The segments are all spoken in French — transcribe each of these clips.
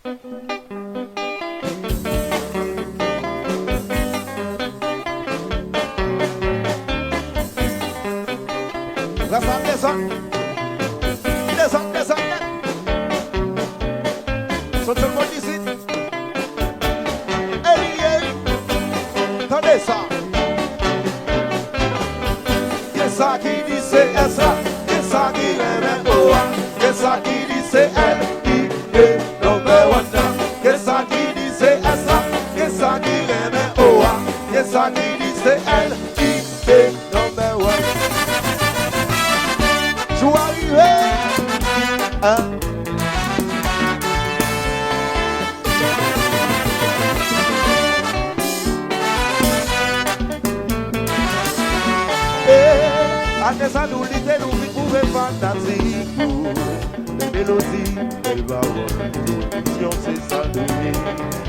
So tout le monde ici. Attendez ça. Qu'est-ce ça qui dit c'est ça? Qu'est-ce ça qui aime quoi? Qu'est-ce ça qui dit c'est elle qui est number one? Qu'est-ce ça qui dit c'est ça? Qu'est-ce ça qui aime quoi? Qu'est-ce ça qui dit c'est elle qui est number one? Je suis arrivé. Ate sa nou lite nou vi pouve fantastik les mélodies, les paroles, l'audition c'est ça nous dit.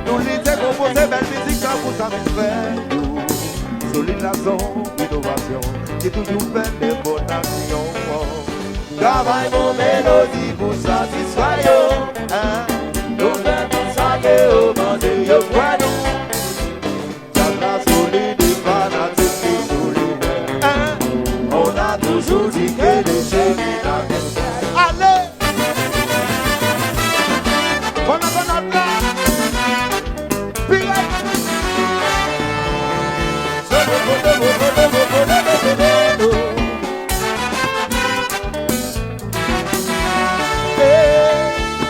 Nous lite compose belle musique pour satisfaire nous. Solide la zone, innovation, qui toujours fait des bonnes actions. Travaille mon mélodie pour satisfaire nous fait tout ça que au monde yo croit nous. Dans la solide fanatique solide. On a toujours dit que les chéris n'avaient. Allez! On a là. Pire!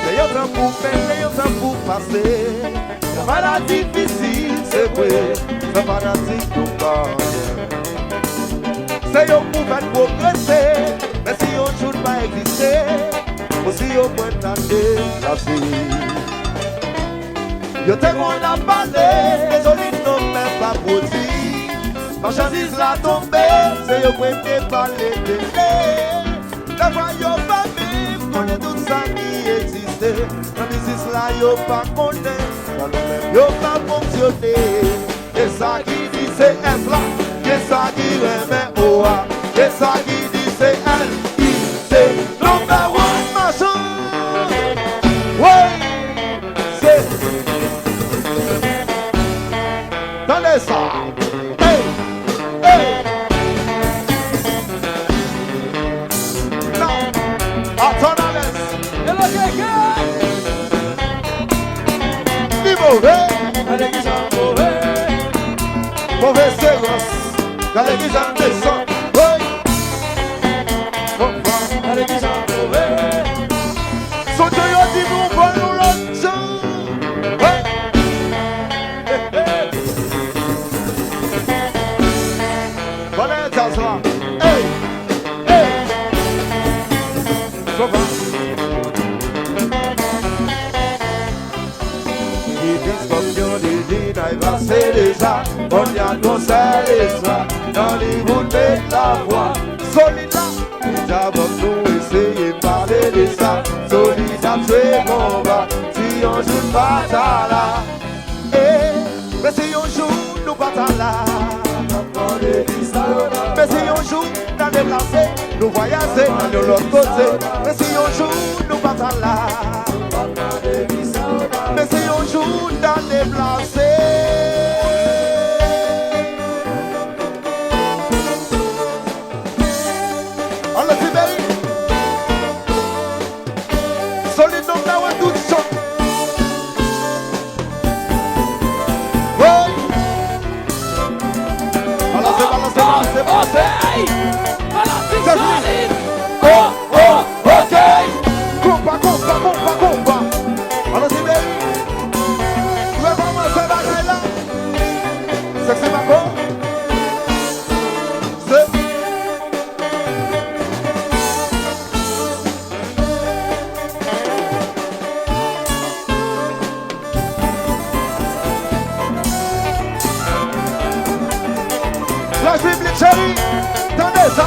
Les autres pour faire, les autres pour passer. C'est pas la difficile, c'est vrai. C'est pas la difficile. C'est un mouvement progresser, mais si on ne joue pas exister, aussi on peut tenter la vie. Yo te qu'on a parlé, les solides n'ont même pas produit. Marchandise la tombée, c'est yo qui parler de l'est. La voix yo pas vivre, connaît tout ça qui existait. La musique là yo pas connaît, même yo pas fonctionner. Et ça qui dit c'est un plan. Qu'est-ce ça qui remet au A? Qu'est-ce ça qui dit c'est elle? C'est number one machin. Ouais, c'est. Donnez ça. Hey, hey. Non, attends, laisse. Hello, quelqu'un. Dis mauvais. Allez, qui sont mauvais. Mauvais séance. Allez, qui j'en descends, oui. Allez, qui j'en mauvais. Son Dieu dit nous, bon, nous l'entend. Oui. Bonne intention. Hey, hey. Comment? Il dit comme Dieu dit, il va c'est déjà. On y a conseillé ça. Dans les routes de la voix, solide là, déjà nous essayer de parler de ça, solide à tuer combat, si on joue pas là, mais si on joue, nous pas là, mais si on joue, dans les placés, nous voyager dans l'autre côté, mais si on joue, nous pas là, mais si on joue, dans les placés.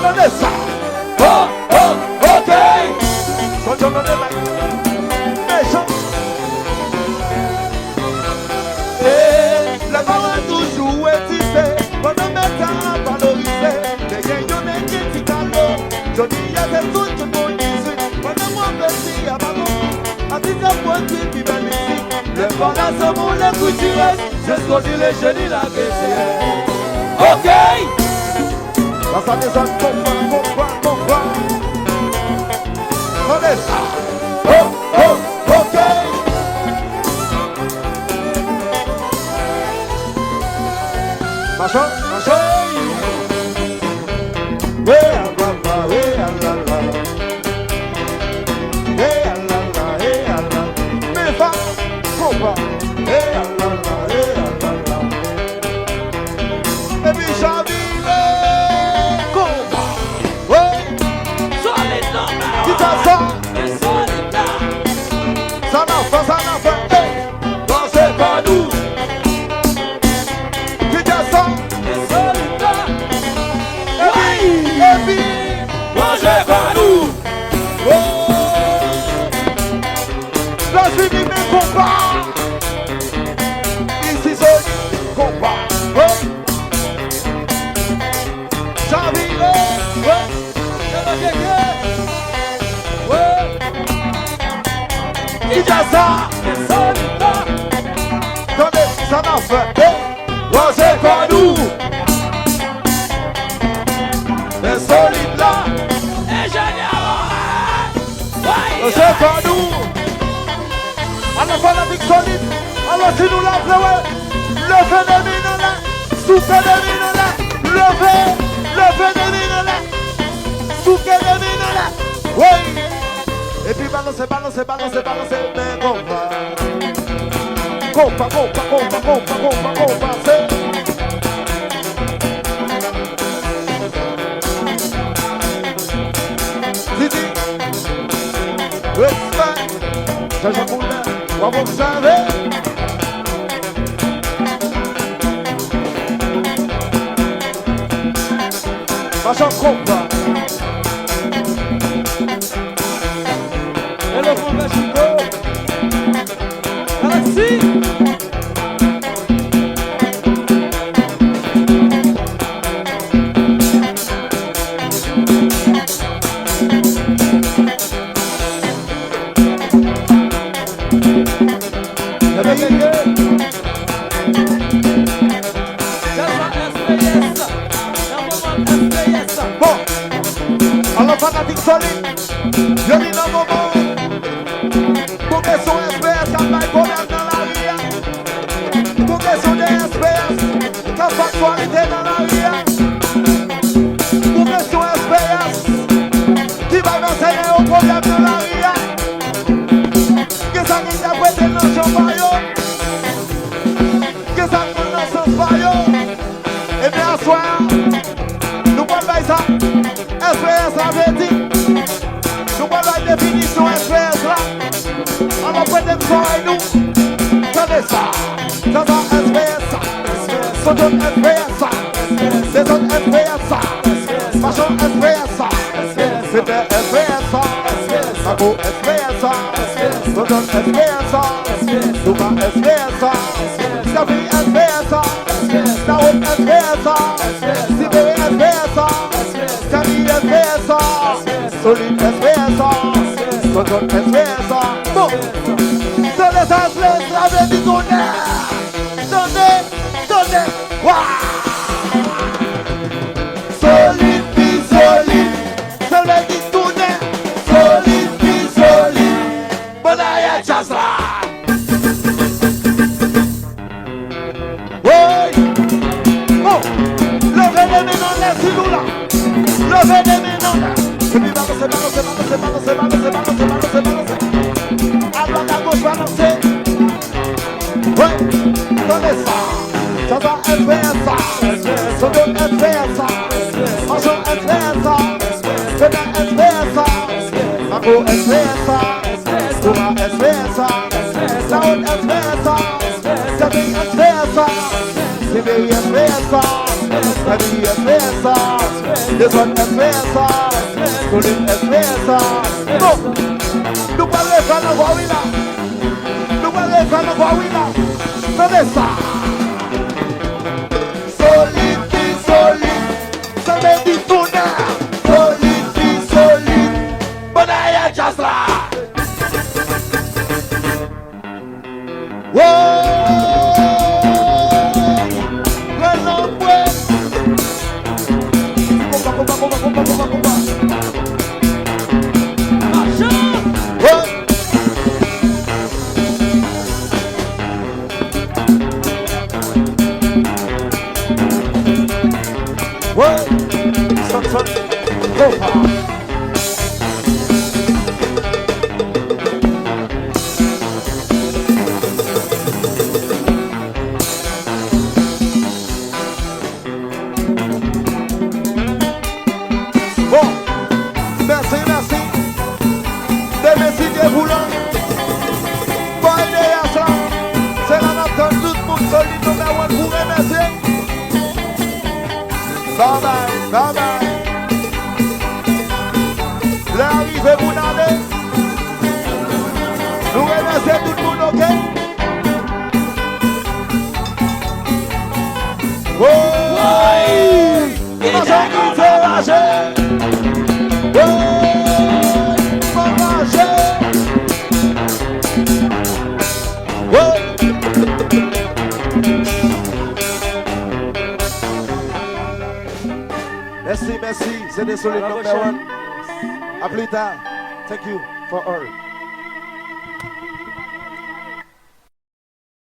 Donnez ça. Oh, oh, ok. Son Dieu me débat. Méchant. Et la parole toujours existait. Pendant mes temps à valoriser. Les gagnants n'est qui t'y calent. Je dis à tout le monde ici. Pendant moi, petit, à ma maman. À 10 ans, moi, qui vit bien ici. Le balance pour les coutures, c'est ce qu'on dit les génies la baissière. Ok. Dans sa maison, comprends. Attendez ça. Ok. Machin. Oui, Allah, oui, Allah. Hey Allah, hey Allah. Mais va, comprends. Hey Allah, hey Allah. Et puis j'arrive, comprends. Oui. Solide là. Qui t'a ça? Solide là. Ça n'a fait. Hey. Dans ces panneaux. Qui t'a ça? Solide là. Et puis. Manger Panou. Là, je suis mes combats. Ici, c'est combat. J'arrive. Qui t'a ça? Solide là. Attendez, ça m'a fait. Manger Panou. Les solides là. C'est pas nous. Alors fanatique solide. Alors si nous l'appelons, levez les mines là. Soufflez les mines là. Levez les mines là. Soufflez les mines là. Oui. Et puis balancez. Mais compa, c'est. Didi. Respect, Jean-Jean Poulin, on va observer. Machin combat. Hello from Mexico. Galaxy. Bon, alors fanatique solide, je dis dans mon monde, pour que son SPS quand il connaît dans la ria, pour que son SPS quand factualité dans la ria, pour que son SPS qui va m'enseigner au problème dans la ria, que ça qui interprète dans le champagne, que ça qui dans le champagne, et bien à soir. Nous voyons ça, SPS avait dit. Nous voyons la définition SPS là. Alors peut-être soirée nous. Tenez ça, ça va SPS ça. Ça donne SPS ça. C'est donne SPS ça. Machin SPS ça. C'était SPS ça. Mago SPS ça. Ça donne SPS ça. Nous va SPS ça. Sabi SPS ça. Naout SPS ça. Sibérie SPS ça. Camille SPS ça. Solide SPS ça. Soton SPS ça. Bon. C'est les SPS avec du tonnerre. Donnez. Waouh. Solide puis solide. C'est le du tonnerre. Solide puis solide. Bonaya Chasra. Bon, levez les mains dans l'air, si nous là. Levez les mains dans l'air. Et puis balancez. À droite, à gauche, balancez. Ouais, donnez ça. Ça va SPS ça. Ça donne SPS ça. Machin SPS ça. Fena SPS ça. Mago SPS ça. Touma SPS ça. Naout SPS ça. Sabine SPS ça. Sibérie SPS ça. Camille SPS ça. Descend SPS ça. Solide SPS ça. Bon, nous parlons pas de voix là. Nous parlons pas de voix là. Donnez ça. Solide. Ça veut dire tonnerre. Solide. Bonaya Chasra. Ouais. Son, go far. Bon, merci. Merci Dieu voulant. Bon idée à ça. C'est la nappe tout le monde solide numéro 1 pour remercier. Bye bye. L'arrivée vous n'avez. Nous remercions tout le monde, ok? Oh! Merci, c'est des solides number 1. À plus tard. Thank you for all.